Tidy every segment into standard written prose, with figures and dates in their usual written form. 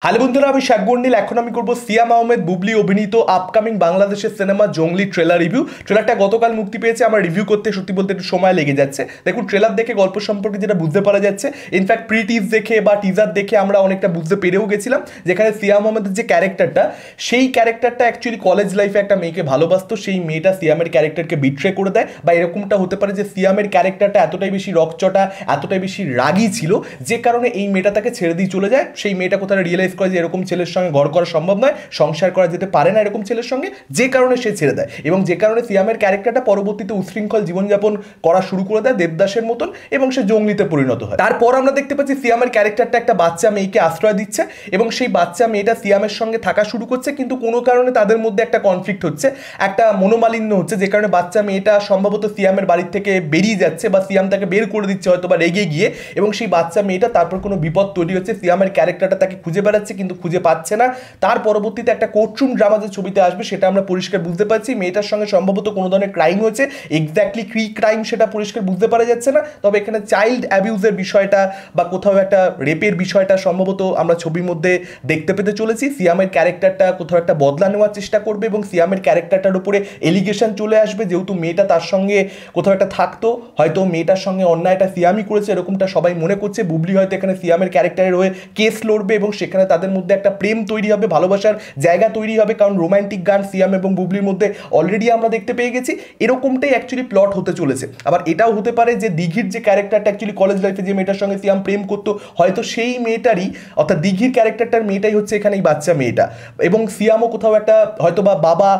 Hello বন্ধুরা, আমি শাকগন্ডিল। এখন আমি করব সিয়াম আহমেদ বুবলি অভিনীত আপকামিং বাংলাদেশের সিনেমা জঙ্গলি ট্রেলার রিভিউ। ট্রেলারটা গতকাল মুক্তি পেয়েছে। আমার রিভিউ করতে সত্যি বলতে একটু সময় লেগে যাচ্ছে। দেখুন, ট্রেলার দেখে গল্প সম্পর্কে যেটা বুঝতে পারা যাচ্ছে, ইনফ্যাক্ট প্রি টিজ দেখে বা টিজার দেখে আমরা অনেকটা বুঝতে পেরেও গেছিলাম, যেখানে সিয়াম আহমেদের যে ক্যারেক্টারটা, সেই ক্যারেক্টারটা অ্যাকচুয়ালি কলেজ লাইফে একটা মেয়েকে ভালোবাসতো। সেই মেয়েটা সিয়ামের ক্যারেক্টারকে বিট্রে করে দেয়, বা এরকমটা হতে পারে যে সিয়ামের ক্যারেক্টারটা এতটাই বেশি রকচটা, এতটাই বেশি রাগী ছিল, যে কারণে এই মেয়েটা তাকে ছেড়ে দিয়ে চলে যায়। সেই মেয়েটা কোথায় রিয়েলাইজ করে যে এরকম ছেলের সঙ্গে ঘর করা সম্ভব নয়, সংসার করা যেতে পারে না এরকম ছেলের সঙ্গে, যে কারণে সে ছেড়ে দেয়। এবং যে কারণে সিয়ামের ক্যারেক্টারটা পরবর্তীতে উশৃঙ্খল জীবনযাপন করা শুরু করে দেয় দেবদাসের মতন, এবং সে জঙ্গলিতে পরিণত হয়। তারপর আমরা দেখতে পাচ্ছি সিয়ামের ক্যারেক্টারটা একটা বাচ্চা মেয়েকে আশ্রয় দিচ্ছে, এবং সেই বাচ্চা মেয়েটা সিয়ামের সঙ্গে থাকা শুরু করছে, কিন্তু কোনো কারণে তাদের মধ্যে একটা কনফ্লিক্ট হচ্ছে, একটা মনোমালিন্য হচ্ছে, যে কারণে বাচ্চা মেয়েটা সম্ভবত সিয়ামের বাড়ির থেকে বেরিয়ে যাচ্ছে, বা সিয়াম তাকে বের করে দিচ্ছে হয়তো বা রেগে গিয়ে। এবং সেই বাচ্চা মেয়েটা তারপর কোনো বিপদ তৈরি হচ্ছে, সিয়ামের ক্যারেক্টারটা তাকে খুঁজে বেড়াচ্ছে কিন্তু খুঁজে পাচ্ছে না। তার পরবর্তীতে একটা কোর্টরুম ড্রামা যে ছবিতে আসবে সেটা আমরা পরিষ্কার বুঝতে পারছি। মেয়েটার সঙ্গে সম্ভবত কোনো ধরনের ক্রাইম হয়েছে, এক্স্যাক্টলি কি ক্রাইম সেটা পরিষ্কার বুঝতে পারা যাচ্ছে না। তবে এখানে চাইল্ড অ্যাবিউজের বিষয়টা বা কোথাও একটা রেপের বিষয়টা সম্ভবত আমরা ছবির মধ্যে দেখতে পেতে চলেছি। সিয়ামের ক্যারেক্টারটা কোথাও একটা বদলা নেওয়ার চেষ্টা করবে, এবং সিয়ামের ক্যারেক্টারটার উপরে এলিগেশন চলে আসবে, যেহেতু মেয়েটা তার সঙ্গে কোথাও একটা থাকতো, হয়তো মেয়েটার সঙ্গে অন্যায়টা সিয়ামই করেছে এরকমটা সবাই মনে করছে। বুবলি হয়তো এখানে সিয়ামের ক্যারেক্টারের হয়ে কেস লড়বে, এবং সেখানে তাদের মধ্যে একটা প্রেম তৈরি হবে, ভালোবাসার জায়গা তৈরি হবে, কারণ রোমান্টিক গান সিয়াম এবং বুবলির মধ্যে অলরেডি আমরা দেখতে পেয়ে গেছি। এরকমটাই অ্যাকচুয়ালি প্লট হতে চলেছে। আবার এটাও হতে পারে যে দিঘির যে ক্যারেক্টারটা অ্যাকচুয়ালি কলেজ লাইফে যে মেয়েটার সঙ্গে সিয়াম প্রেম করতো, হয়তো সেই মেয়েটারই, অর্থাৎ দিঘির ক্যারেক্টারটার মেয়েটাই হচ্ছে এখানে এই বাচ্চা মেয়েটা। এবং সিয়ামও কোথাও একটা হয়তো বা বাবা,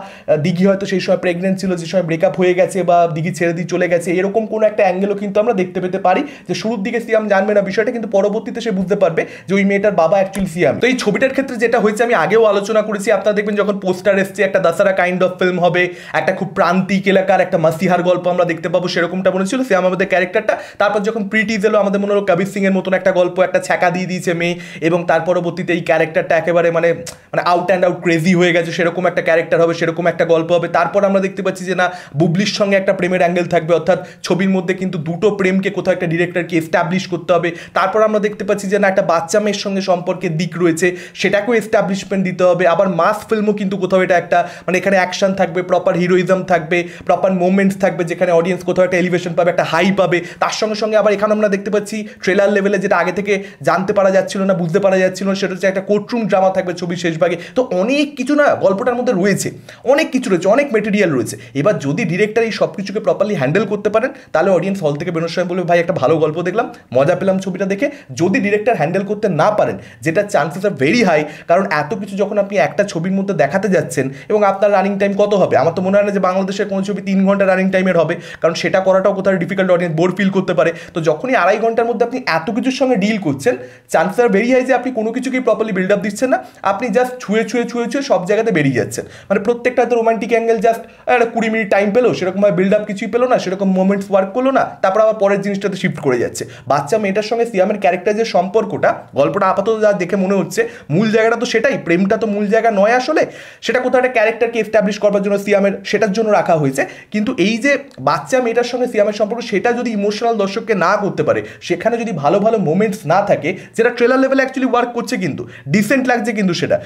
দিঘি হয়তো সেই সময় প্রেগনেন্ট ছিল, যে সময় ব্রেকআপ হয়ে গেছে বা দিঘি ছেড়ে দিয়ে চলে গেছে, এরকম কোনো একটা অ্যাঙ্গেলও কিন্তু আমরা দেখতে পেতে পারি, যে শুরুর দিকে সিয়াম জানবে না বিষয়টা, কিন্তু পরবর্তীতে সে বুঝতে পারবে যে ওই মেয়েটার বাবা অ্যাকচুয়ালি সিয়াম। তো এই ছবিটার ক্ষেত্রে যেটা হয়েছে আমি আগেও আলোচনা করেছি, আপনারা দেখবেন যখন পোস্টার এসছে একটা দাসারা কাইন্ড অফ ফিল্ম হবে, একটা খুব প্রান্তিক এলাকার একটা মাসিহার গল্প আমরা দেখতে পাবো, সেরকমটা মনে ছিল সিয়াম আমাদের ক্যারেক্টারটা। তারপর যখন প্রিটিজ এলো, আমাদের মনে হলো কবির সিং এর মতন একটা গল্প, একটা ছ্যাঁকা দিয়ে দিয়েছে মেয়ে, এবং তার পরবর্তীতে এই ক্যারেক্টারটা একেবারে মানে মানে আউট অ্যান্ড আউট ক্রেজি হয়ে গেছে, সেরকম একটা ক্যারেক্টার হবে, সেরকম একটা গল্প হবে। তারপর আমরা দেখতে পাচ্ছি যে না, বুবলির সঙ্গে একটা প্রেমের অ্যাঙ্গেল থাকবে, অর্থাৎ ছবির মধ্যে কিন্তু দুটো প্রেমকে কোথাও একটা ডিরেক্টরকে এস্টাবলিশ করতে হবে। তারপর আমরা দেখতে পাচ্ছি যে না, একটা বাচ্চা মেয়ের সঙ্গে সম্পর্কের দিক রয়েছে, সেটাকেও এস্টাবলিশমেন্ট দিতে হবে। আবার মাস ফিল্মও কিন্তু কোথাও এটা একটা মানে এখানে অ্যাকশন থাকবে, প্রপার হিরোইজম থাকবে, প্রপার মোমেন্টস থাকবে, যেখানে অডিয়েন্স কোথাও একটা এলিভেশন পাবে, একটা হাই পাবে। তার সঙ্গে সঙ্গে আবার এখানে আমরা দেখতে পাচ্ছি ট্রেলার লেভেলে, যেটা আগে থেকে জানতে পারা যাচ্ছিল না, বুঝতে পারা যাচ্ছিল না, সেটা হচ্ছে একটা কোর্টরুম ড্রামা থাকবে ছবির শেষ ভাগে। তো অনেক কিছু না গল্পটার মধ্যে রয়েছে, অনেক কিছু রয়েছে, অনেক মেটেরিয়াল রয়েছে। এবার যদি ডিরেক্টর এই সব কিছুকে প্রপারলি হ্যান্ডেল করতে পারেন, তাহলে অডিয়েন্স হল থেকে বেরোনোর সময় বলবে ভাই একটা ভালো গল্প দেখলাম, মজা পেলাম ছবিটা দেখে। যদি ডিরেক্টর হ্যান্ডেল করতে না পারেন, যেটা চান্সেস আর ভেরি হাই, কারণ এত কিছু যখন আপনি একটা ছবির মধ্যে দেখাতে যাচ্ছেন, এবং আপনার রানিং টাইম কত হবে? আমার তো মনে হয় না যে বাংলাদেশের কোনো ছবি 3 ঘন্টা রানিং টাইমের হবে, কারণ সেটা করাটাও কোথাও ডিফিকাল্ট, অডিয়েন্স বোর ফিল করতে পারে। তো যখনই 2.5 ঘন্টার মধ্যে আপনি এত কিছুর সঙ্গে ডিল করছেন, চান্সেস আর ভেরি হাই যে আপনি কোনো কিছুকেই প্রপারলি বিল্ড আপ দিচ্ছেন না, আপনি জাস্ট ছুঁয়ে ছুঁয়ে ছুঁয়ে ছুঁয়ে সব জায়গাতে বেরিয়ে যাচ্ছেন। মানে প্রত্যেকটা হয়তো রোমান্টিক অ্যাঙ্গেল জাস্ট একটা 20 মিনিট টাইম পেলো, সেরকমভাবে বিল্ড আপ কিছুই পেলো না, সেরকম মোমেন্টস ওয়ার্ক করলো না, তারপর আবার পরের জিনিসটাতে শিফট করে যাচ্ছে। বাচ্চা মেয়েটার সঙ্গে সিয়ামের ক্যারেক্টার যে সম্পর্কটা, গল্পটা আপাতত যা দেখে মনে হচ্ছে, মূল জায়গাটা তো সেটাই, প্রেমটা তো মূল জায়গা নয় আসলে। সেটা কোথাও একটা ক্যারেক্টারকে এস্টাবলিশ করবার জন্য সিয়ামের, সেটার জন্য রাখা হয়েছে। কিন্তু এই যে বাচ্চা মেয়েটার সঙ্গে সিয়ামের সম্পর্ক, সেটা যদি ইমোশনাল দর্শককে না করতে পারে, সেখানে যদি ভালো ভালো মোমেন্টস না থাকে, যেটা ট্রেলার লেভেলে অ্যাকচুয়ালি ওয়ার্ক করছে, কিন্তু ডিসেন্ট লাগছে, কিন্তু সেটা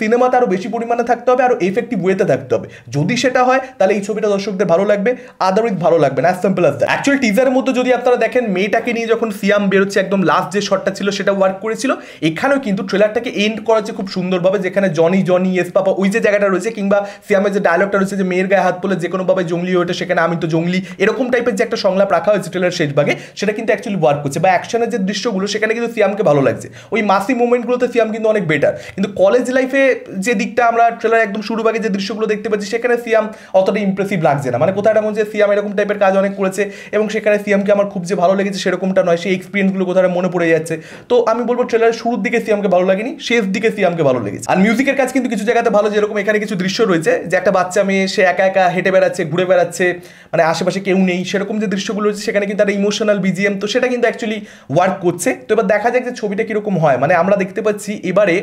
সিনেমাতে আরও বেশি পরিমাণে থাকতে হবে, আরও এফেক্টিভ ওয়েতে থাকতে হবে। যদি সেটা হয়, তাহলে এই ছবিটা দর্শকদের ভালো লাগবে, আদারওয়াইজ ভালো লাগবে না, as simple as that. Actually টিজারের মধ্যে যদি আপনারা দেখেন, মেয়েটাকে নিয়ে যখন সিয়াম বেরোচ্ছে, একদম লাস্ট যে শটটা ছিল সেটা ওয়ার্ক করেছিল। এখানেও কিন্তু ট্রেলারটাকে এন্ড করা হচ্ছে খুব সুন্দরভাবে, যেখানে জনি জনি ইয়েস পাপা ওই যে জায়গাটা রয়েছে, কিংবা সিয়ামের যে ডায়লগটা রয়েছে যে মেয়ের গায়ে হাত পড়লে যে কোনোভাবে জঙ্গলি হয়ে ওঠে, সেখানে আমি তো জঙ্গলি, এরকম টাইপের যে একটা সংলাপ রাখা হয়েছে ট্রেলার শেষ ভাগে, সেটা কিন্তু অ্যাকচুয়ালি ওয়ার্ক করছে। বা অ্যাকশনের যে দৃশ্যগুলো, সেখানে কিন্তু সিয়ামকে ভালো লাগছে, ওই মাসি মুভমেন্টগুলোতে সিয়াম কিন্তু অনেক বেটার। কিন্তু কলেজ লাইফে যে দিকটা আমরা ট্রেলার একদম শুরু ভাগে যে দৃশ্যগুলো দেখতে পাচ্ছি, সেখানে সিয়াম অতটা ইমপ্রেসিভ লাগছে না। মানে কোথায় এমন যে সিয়াম এরকম টাইপের কাজ অনেক করেছে, এবং সেখানে সিয়ামকে আমার খুব যে ভালো লেগেছে সেরকমটা নয়, সেই এক্সপিরিয়েন্সগুলো কোথায় মনে পড়ে যাচ্ছে। তো আমি বলবো ট্রেলারের শুরুর দিকে সিয়ামকে ভালো লাগেনি, শেষ দিকে সিয়ামকে ভালো লেগেছে। আর মিউজিকের কাজ কিন্তু কিছু জায়গাতে ভালো, যেরকম এখানে কিছু দৃশ্য রয়েছে, যে একটা বাচ্চা মেয়ে সে একা একা হেঁটে বেড়াচ্ছে, ঘুরে বেড়াচ্ছে, মানে আশেপাশে কেউ নেই, সেরকম যে দৃশ্যগুলো রয়েছে, সেখানে কিন্তু একটা ইমোশনাল বিজিএম, তো সেটা কিন্তু অ্যাকচুয়ালি ওয়ার্ক করছে। তো এবার দেখা যাক যে ছবিটা কীরকম হয়। মানে আমরা দেখতে পাচ্ছি এবারে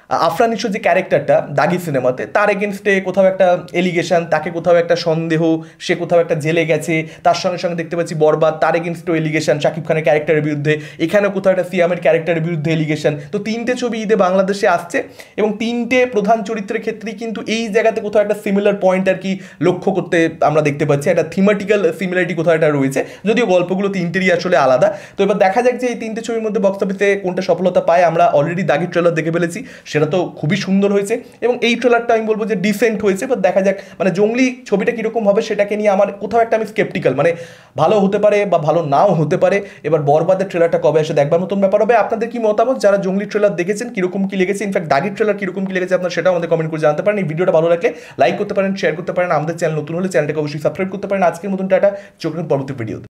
আফরান নিশোর যে ক্যারেক্টারটা দাগি সিনেমাতে, তার এগেনস্টে কোথাও একটা এলিগেশন, তাকে কোথাও একটা সন্দেহ, সে কোথাও একটা জেলে গেছে, তার সঙ্গে সঙ্গে দেখতে পাচ্ছি বরবাদ, তার এগেনস্টেও এলিগেশন শাকিব খানের ক্যারেক্টারের বিরুদ্ধে, এখানেও কোথাও একটা সিয়ামের ক্যারেক্টারের বিরুদ্ধে এলিগেশন। তো তিনটে ছবি ঈদে বাংলাদেশে আসছে এবং তিনটে প্রধান চরিত্রের ক্ষেত্রেই কিন্তু এই জায়গাতে কোথাও একটা সিমিলার পয়েন্ট আর কি লক্ষ্য করতে আমরা দেখতে পাচ্ছি, একটা থিমেটিক্যাল সিমিলারিটি কোথাও একটা রয়েছে, যদিও গল্পগুলো তিনটেরই আসলে আলাদা। তো এবার দেখা যাক যে এই তিনটে ছবির মধ্যে বক্স অফিসে কোনটা সফলতা পায়। আমরা অলরেডি দাগির ট্রেলার দেখে ফেলেছি, সেটা তো খুবই সুন্দর হয়েছে এবং এই ট্রেলারটা আমি বলবো যে ডিসেন্ট হয়েছে। বাট দেখা যাক মানে জঙ্গলি ছবিটা কীরকম হবে সেটাকে নিয়ে আমার কোথাও একটা আমি স্কেপটিক্যাল, মানে ভালো হতে পারে বা ভালো নাও হতে পারে। এবার বরবাদের ট্রেলারটা কবে আসে দেখবার মতন ব্যাপার হবে। আপনাদের কি মতামত, যারা জঙ্গলি ট্রেলার দেখেছেন কীরকম কী লেগেছে, ইনফ্যাক্ট দাগির ট্রেলার কীরকম কী লেগেছে আপনার সেটাও আমাদের কমেন্ট করে জানতে পারেন। এই ভিডিওটা ভালো লাগলে লাইক করতে পারেন, শেয়ার করতে পারেন, আমাদের চ্যানেল নতুন হলে চ্যানেলটাকে অবশ্যই সাবস্ক্রাইব করতে পারেন। আজকের মতন টাটা, চোখ পরবর্তী ভিডিও।